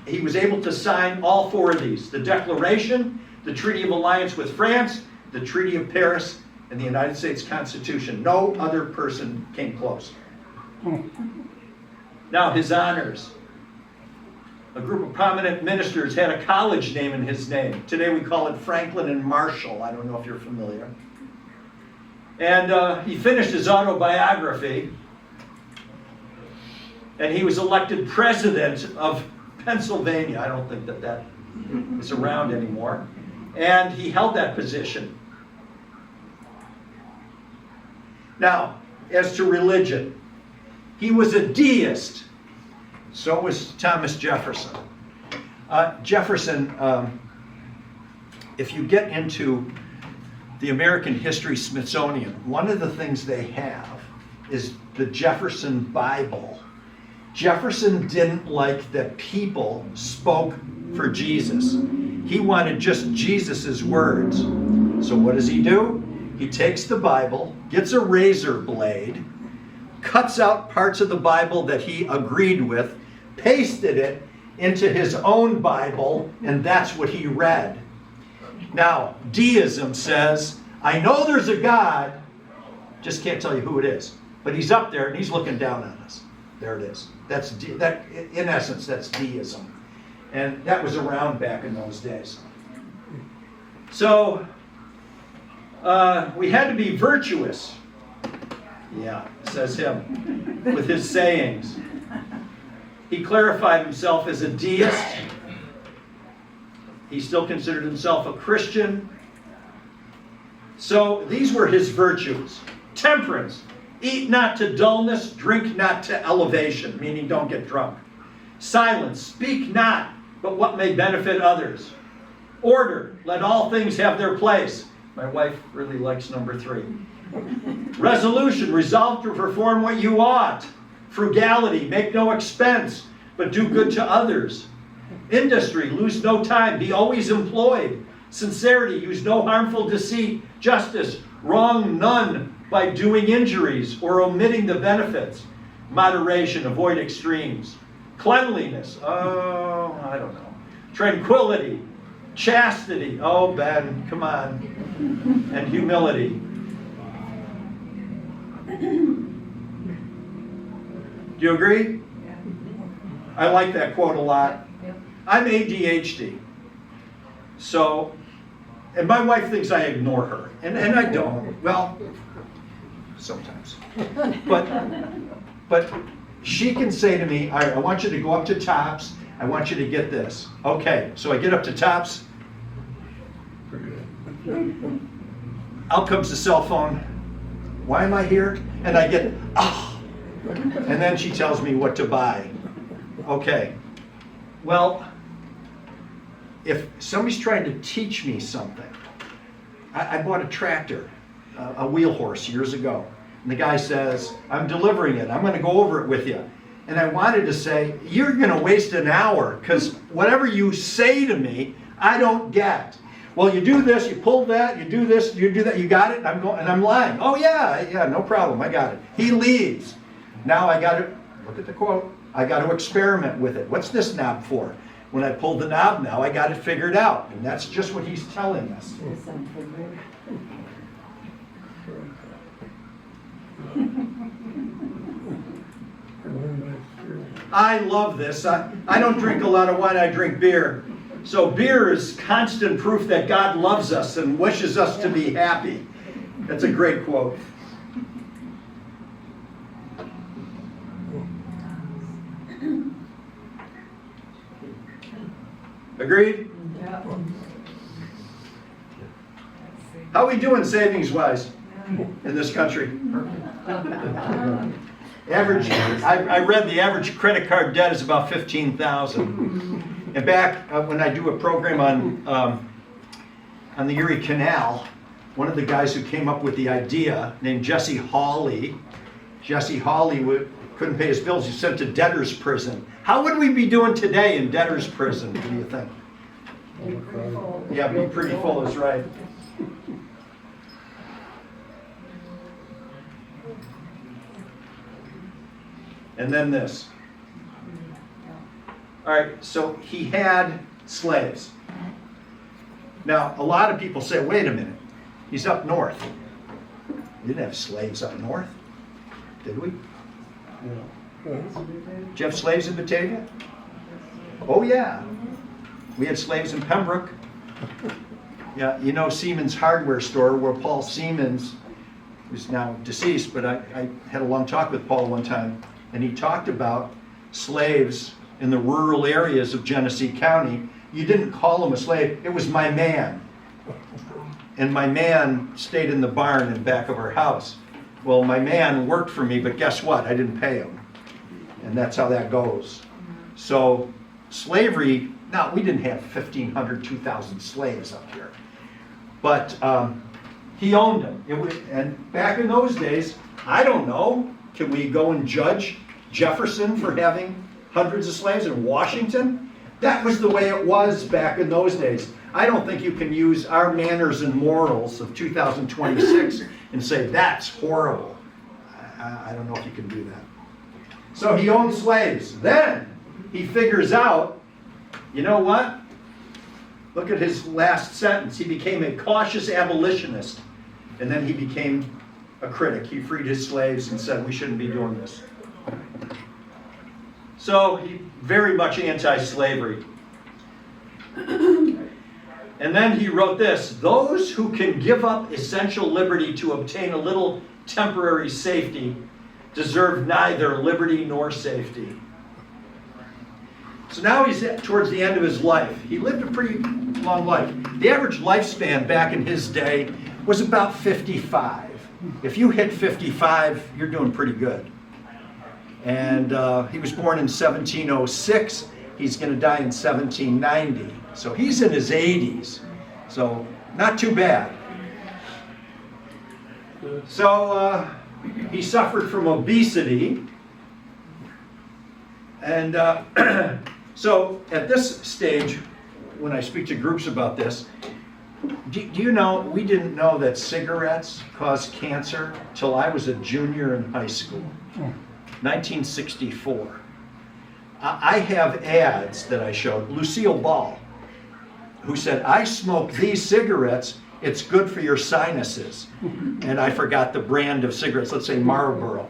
A: able to sign all four of these. The Declaration, the Treaty of Alliance with France, the Treaty of Paris, and the United States Constitution. No other person came close. Now, his honors. A group of prominent ministers had a college name in his name. Today we call it Franklin and Marshall. I don't know if you're familiar. And he finished his autobiography. And he was elected president of Pennsylvania. I don't think that is around anymore. And he held that position. Now, as to religion, he was a deist. So was Thomas Jefferson. Jefferson, if you get into the American History Smithsonian, one of the things they have is the Jefferson Bible. Jefferson didn't like that people spoke for Jesus. He wanted just Jesus's words. So what does he do? He takes the Bible, gets a razor blade, cuts out parts of the Bible that he agreed with, pasted it into his own Bible, and that's what he read. Now, deism says, I know there's a God, just can't tell you who it is, but he's up there and he's looking down on us. There it is. In essence, that's deism. And that was around back in those days. So, we had to be virtuous. Yeah, says him, with his sayings. He clarified himself as a deist. He still considered himself a Christian. So these were his virtues. Temperance. Eat not to dullness, drink not to elevation, meaning don't get drunk. Silence. Speak not, but what may benefit others. Order. Let all things have their place. My wife really likes number 3. Resolution. Resolve to perform what you ought. Frugality. Make no expense, but do good to others. Industry. Lose no time. Be always employed. Sincerity. Use no harmful deceit. Justice. Wrong none by doing injuries or omitting the benefits. Moderation. Avoid extremes. Cleanliness. Oh, I don't know. Tranquility. Chastity. Oh, Ben, come on. And humility. Do you agree? I like that quote a lot. I'm ADHD. So, and my wife thinks I ignore her. And I don't. Well, sometimes. But she can say to me, all right, I want you to go up to Tops. I want you to get this. Okay, so I get up to Tops. Out comes the cell phone. Why am I here? And I get, and then she tells me what to buy. Okay. Well, if somebody's trying to teach me something, I bought a tractor, a wheel horse years ago. And the guy says, I'm delivering it. I'm going to go over it with you. And I wanted to say, you're going to waste an hour because whatever you say to me, I don't get. Well, you do this, you pull that, you do this, you do that, you got it, and I'm lying. Oh yeah, no problem, I got it. He leaves. Now I got to, look at the quote, I got to experiment with it. What's this knob for? When I pulled the knob now, I got it figured out. And that's just what he's telling us. I love this. I don't drink a lot of wine, I drink beer. So beer is constant proof that God loves us and wishes us to be happy. That's a great quote. Agreed?
D: Yeah.
A: How we doing savings-wise in this country? Average, I read the average credit card debt is about $15,000. And back when I do a program on the Erie Canal, one of the guys who came up with the idea, named Jesse Hawley couldn't pay his bills. He sent to debtor's prison. How would we be doing today in debtor's prison, do you think? Yeah, be pretty full is right. And then this. All right, so he had slaves. Now, a lot of people say, wait a minute, he's up north. We didn't have slaves up north, did we? Did you have slaves in Batavia? Oh, yeah. We had slaves in Pembroke. Yeah, you know Siemens Hardware Store, where Paul Siemens, who's now deceased, but I had a long talk with Paul one time, and he talked about slaves in the rural areas of Genesee County. You didn't call him a slave, it was my man. And my man stayed in the barn in back of our house. Well, my man worked for me, but guess what? I didn't pay him. And that's how that goes. So slavery, now we didn't have 1,500, 2,000 slaves up here. But he owned them. And back in those days, I don't know, can we go and judge Jefferson for having hundreds of slaves in Washington? That was the way it was back in those days. I don't think you can use our manners and morals of 2026 and say that's horrible. I don't know if you can do that. So he owned slaves. Then he figures out, you know what? Look at his last sentence. He became a cautious abolitionist, and then he became a critic. He freed his slaves and said we shouldn't be doing this. So he very much anti-slavery. And then he wrote this: those who can give up essential liberty to obtain a little temporary safety deserve neither liberty nor safety. So now he's towards the end of his life. He lived a pretty long life. The average lifespan back in his day was about 55. If you hit 55, you're doing pretty good. And he was born in 1706. He's going to die in 1790. So he's in his 80s. So not too bad. So he suffered from obesity. And so at this stage, when I speak to groups about this, do you know, we didn't know that cigarettes cause cancer till I was a junior in high school. 1964. I have ads that I showed. Lucille Ball, who said, I smoke these cigarettes, it's good for your sinuses. And I forgot the brand of cigarettes, let's say Marlboro.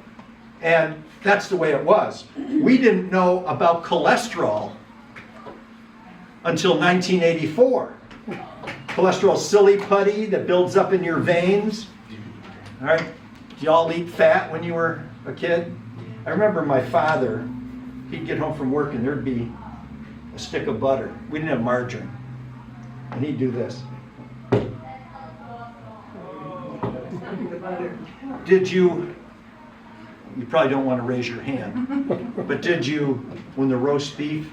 A: And that's the way it was. We didn't know about cholesterol until 1984. Cholesterol silly putty that builds up in your veins. All right, did y'all eat fat when you were a kid? I remember my father, he'd get home from work and there'd be a stick of butter. We didn't have margarine. And he'd do this. Did you probably don't want to raise your hand, but did you, when the roast beef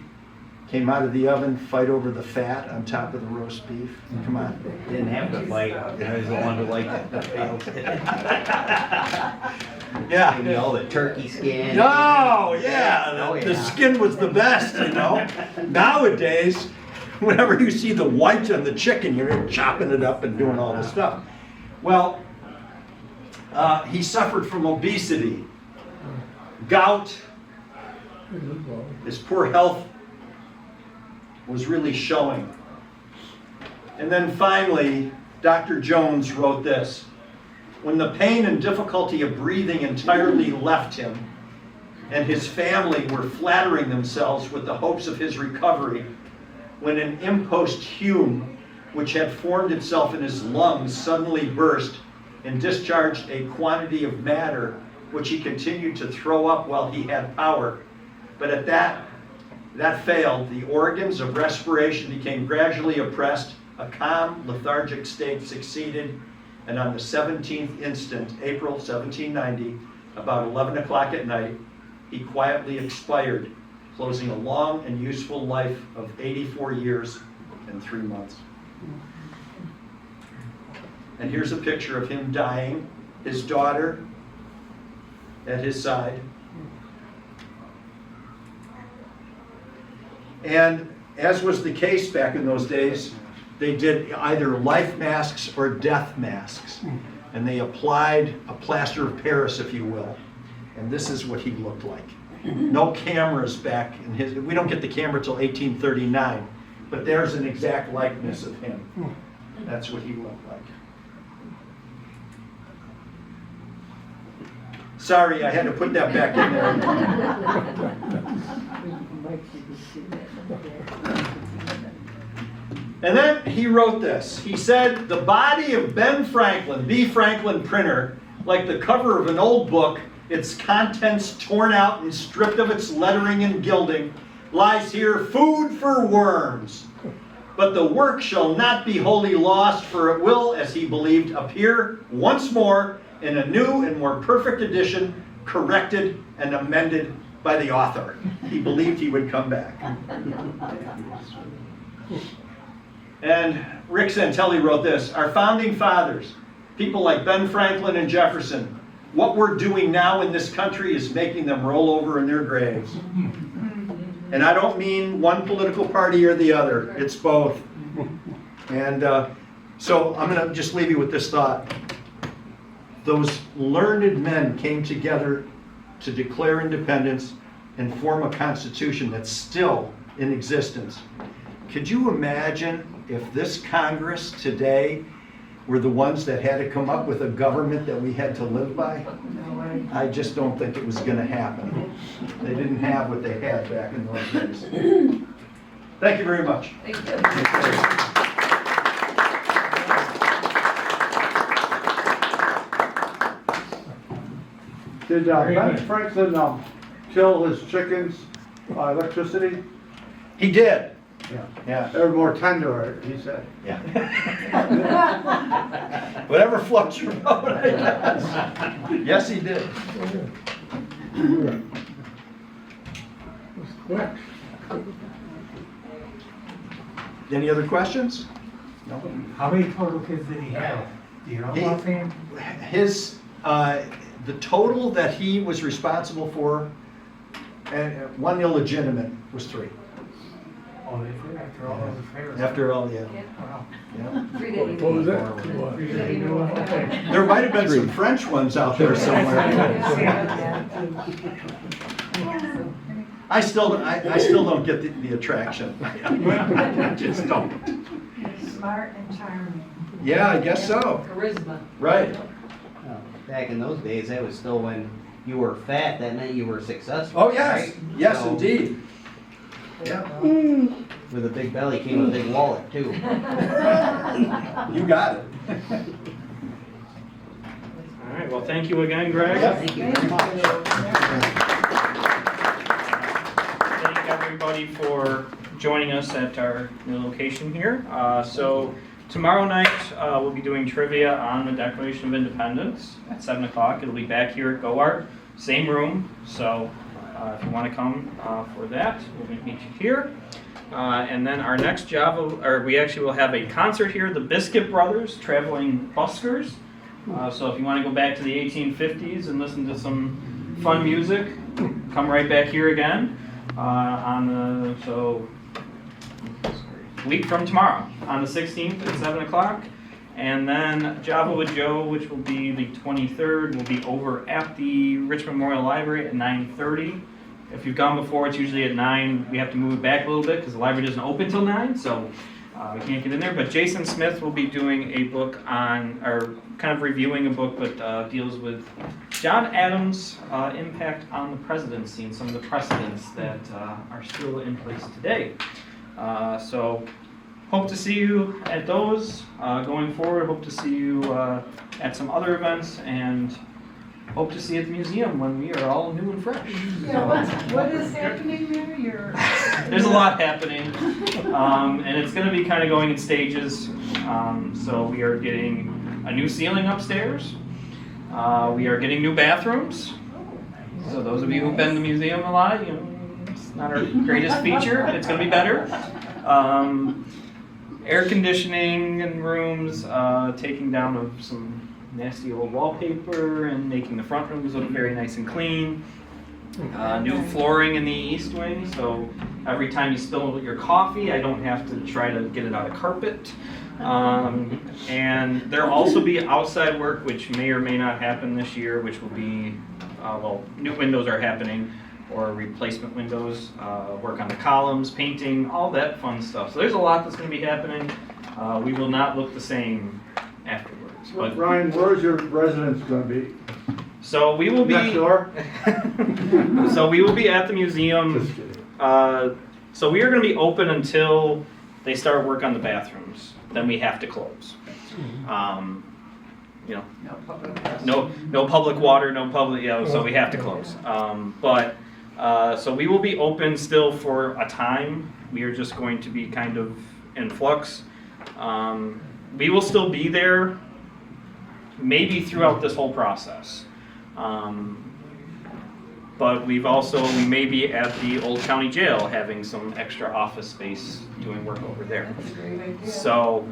A: came out of the oven, fight over the fat on top of the roast beef? Come on.
F: Didn't have to fight. I was the one who liked the failed.
A: Yeah.
F: Maybe all the turkey skin.
A: Oh, yeah.
F: Oh,
A: The
F: yeah.
A: skin was the best, you know. Nowadays, whenever you see the white on the chicken, you're chopping it up and doing all this stuff. Well, he suffered from obesity, gout. His poor health was really showing. And then finally, Dr. Jones wrote this: when the pain and difficulty of breathing entirely left him, and his family were flattering themselves with the hopes of his recovery, when an impost hume, which had formed itself in his lungs, suddenly burst and discharged a quantity of matter which he continued to throw up while he had power. But at that failed. The organs of respiration became gradually oppressed. A calm, lethargic state succeeded, and on the 17th instant, April 1790, about 11 o'clock at night, he quietly expired, closing a long and useful life of 84 years and 3 months. And here's a picture of him dying, his daughter at his side. And as was the case back in those days, they did either life masks or death masks. And they applied a plaster of Paris, if you will. And this is what he looked like. No cameras back in his, we don't get the camera till 1839, but there's an exact likeness of him. That's what he looked like. Sorry, I had to put that back in there. And then he wrote this. He said, the body of Ben Franklin, B. Franklin printer, like the cover of an old book, its contents torn out and stripped of its lettering and gilding, lies here food for worms. But the work shall not be wholly lost, for it will, as he believed, appear once more in a new and more perfect edition, corrected and amended by the author. He believed he would come back. And Rick Santelli wrote this, our founding fathers, people like Ben Franklin and Jefferson, what we're doing now in this country is making them roll over in their graves. And I don't mean one political party or the other, it's both. And so I'm going to just leave you with this thought. Those learned men came together to declare independence and form a constitution that's still in existence. Could you imagine if this Congress today were the ones that had to come up with a government that we had to live by? I just don't think it was going to happen. They didn't have what they had back in those days. Thank you very much.
D: Thank you.
E: Did Ben Franklin kill his chickens by electricity?
A: He did.
E: Yeah.
A: Yeah.
E: They were more tender, he said.
A: Yeah. Whatever floats your boat, I guess. Yes, he did. Any other questions? No.
B: How many total kids did he have? Do you know
A: He-
B: offhand?
A: His, the total that he was responsible for, and one illegitimate, was 3.
B: Oh, they did after all those affairs.
A: After all, yeah.
B: Wow.
A: Yeah.
D: 3 days.
E: What was that?
B: Three that he knew of. Okay.
A: There might have been some French ones out there somewhere. I still don't get the attraction. I just don't.
D: Smart and charming.
A: Yeah, I guess so.
D: Charisma.
A: Right.
F: Back in those days, that was still when you were fat, that meant you were successful.
A: Oh, yes.
F: right?
A: Yes,
F: So,
A: indeed. Yeah.
F: With a big belly came a big wallet, too.
A: You got it.
C: All right, well, thank you again, Greg.
A: Yep.
F: Thank you very much.
C: Thank everybody for joining us at our new location here. So tomorrow night, we'll be doing trivia on the Declaration of Independence at 7 o'clock. It'll be back here at GoArt, same room. So if you want to come for that, we'll meet you here. And then our next job, we actually will have a concert here, the Biscuit Brothers, traveling buskers. So if you want to go back to the 1850s and listen to some fun music, come right back here again week from tomorrow on the 16th at 7 o'clock. And then Java with Joe, which will be the 23rd, will be over at the Richmond Memorial Library at 9:30. If you've gone before, it's usually at 9. We have to move it back a little bit because the library doesn't open till 9, so we can't get in there. But Jason Smith will be doing a book on, or kind of reviewing a book that deals with John Adams' impact on the presidency and some of the precedents that are still in place today. So hope to see you at those. Going forward, hope to see you at some other events, and hope to see you at the museum when we are all new and fresh.
D: Yeah, what is happening there? You're.
C: There's a lot happening, and it's going to be kind of going in stages. So we are getting a new ceiling upstairs. We are getting new bathrooms. So those of you who've been to the museum a lot, you know, it's not our greatest feature, but it's going to be better. Air conditioning in rooms, taking down of some nasty old wallpaper and making the front rooms look very nice and clean. New flooring in the east wing, so every time you spill your coffee, I don't have to try to get it out of carpet. And there'll also be outside work, which may or may not happen this year, which will be, well, new windows are happening, or replacement windows, work on the columns, painting, all that fun stuff. So there's a lot that's going to be happening. We will not look the same afterwards. But
E: Ryan, where's your residence gonna be?
C: so we will be.
E: Next door?
C: So we will be at the museum.
E: Just kidding.
C: So we are going to be open until they start work on the bathrooms. Then we have to close. You know, no public water, no public. You know, so we have to close. So we will be open still for a time. We are just going to be kind of in flux. We will still be there, maybe throughout this whole process. But we may be at the Old County Jail having some extra office space doing work over there.
D: That's a great idea.
C: So,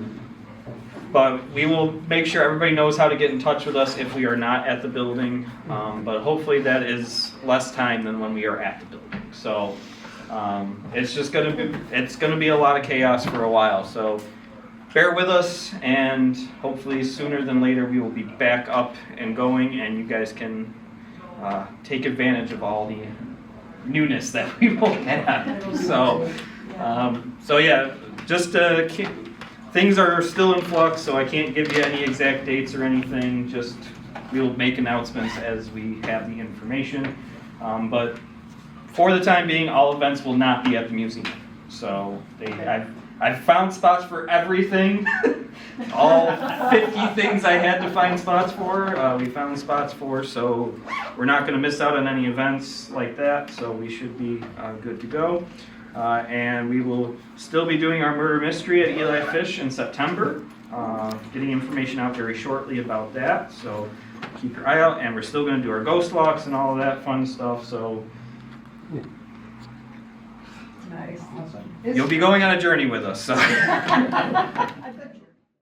C: but we will make sure everybody knows how to get in touch with us if we are not at the building. But hopefully that is less time than when we are at the building. So it's just gonna be a lot of chaos for a while. So bear with us, and hopefully sooner than later we will be back up and going, and you guys can take advantage of all the newness that we will have. So yeah, just things are still in flux, so I can't give you any exact dates or anything. Just we'll make announcements as we have the information. But for the time being, all events will not be at the museum. So I've found spots for everything. All 50 things I had to find spots for, we found spots for. So we're not going to miss out on any events like that. So we should be good to go. And we will still be doing our murder mystery at Eli Fish in September. Getting information out very shortly about that. So keep your eye out. And we're still going to do our ghost walks and all of that fun stuff. So
D: Nice.
C: you'll be going on a journey with us. So.
D: I